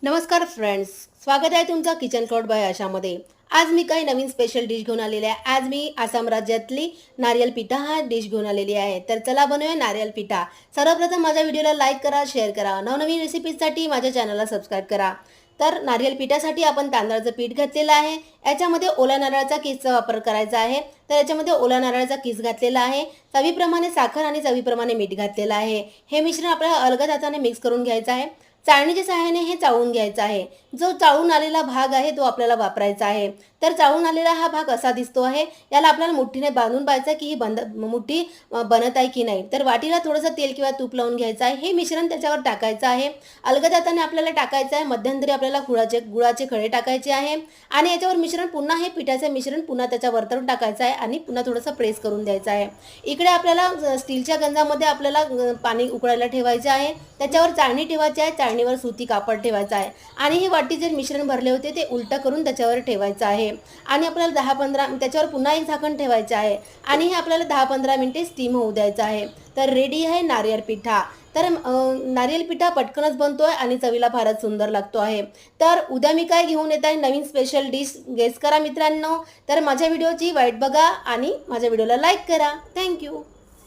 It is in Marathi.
नमस्कार फ्रेंड्स, स्वागत आहे तुमचं किचन क्लाउड बाय आशामध्ये। आज मी काही नवीन स्पेशल डिश घेऊन आलेली आहे। आज मी आसाम राज्यातली नारियल पिठा हा डिश घेऊन आलेली आहे। तर चला बनवूया नारियल पिठा। सर्वप्रथम माझ्या व्हिडिओला लाईक करा, शेअर करा, नवनवीन रेसिपीजसाठी माझ्या चॅनलला सबस्क्राईब करा। तर नारियल पिठासाठी आपण तांदळाचं पीठ घातलेलं आहे। याच्यामध्ये ओल्या नारळाचा किसचा वापर करायचा आहे। तर याच्यामध्ये ओल्या नारळाचा किस घातलेला आहे, चवीप्रमाणे साखर आणि चवीप्रमाणे मीठ घातलेलं आहे। हे मिश्रण आपल्याला अलगद हाताने मिक्स करून घ्यायचं आहे। चाळणीच्या सहाय्याने हे चाळून घ्यायचं आहे। जो चाळून आलेला भाग आहे तो आपल्याला वापरायचा आहे। तर चाळून आलेला हा भाग असा दिसतो आहे। याला आपल्याला मुठीने बांधून पाहायचं की ही मुठी बनत आहे की नाही। तर वाटीला थोडंसं तेल किंवा तूप लावून घ्यायचं आहे। हे मिश्रण त्याच्यावर टाकायचं आहे। अलगद हाताने आपल्याला टाकायचं आहे। मध्यंतरी आपल्याला गुळाचे खडे टाकायचे आहे आणि याच्यावर मिश्रण पुन्हा हे पिठाचे मिश्रण पुन्हा त्याच्या वरतून टाकायचं आहे आणि पुन्हा थोडंसं प्रेस करून द्यायचं आहे। इकडे आपल्याला स्टीलच्या गंजामध्ये आपल्याला पाणी उकळायला ठेवायचे आहे। त्याच्यावर चाळणी ठेवायची आहे। चाळणीवर सुती कापड ठेवायचं आहे आणि ही वाटी जे मिश्रण भरले होते ते उलटं करून त्याच्यावर ठेवायचं आहे आणि आपल्याला 10-15 त्याच्यावर पुन्हा एक झाकण ठेवायचं आहे आणि हे आपल्याला 10-15 मिनिटे स्टीम होऊ द्यायचं आहे। तर रेडी आहे नारियल पिठा। तर नारियल पिठा पटकनच बनतोय आणि चवीला फारच सुंदर लागतो आहे। तर उद्या मी काय घेऊन येत आहे नवीन स्पेशल डिश गेस करा मित्रांनो। तर माझ्या व्हिडिओची वाट बघा आणि माझ्या व्हिडिओला लाईक करा। थँक्यू।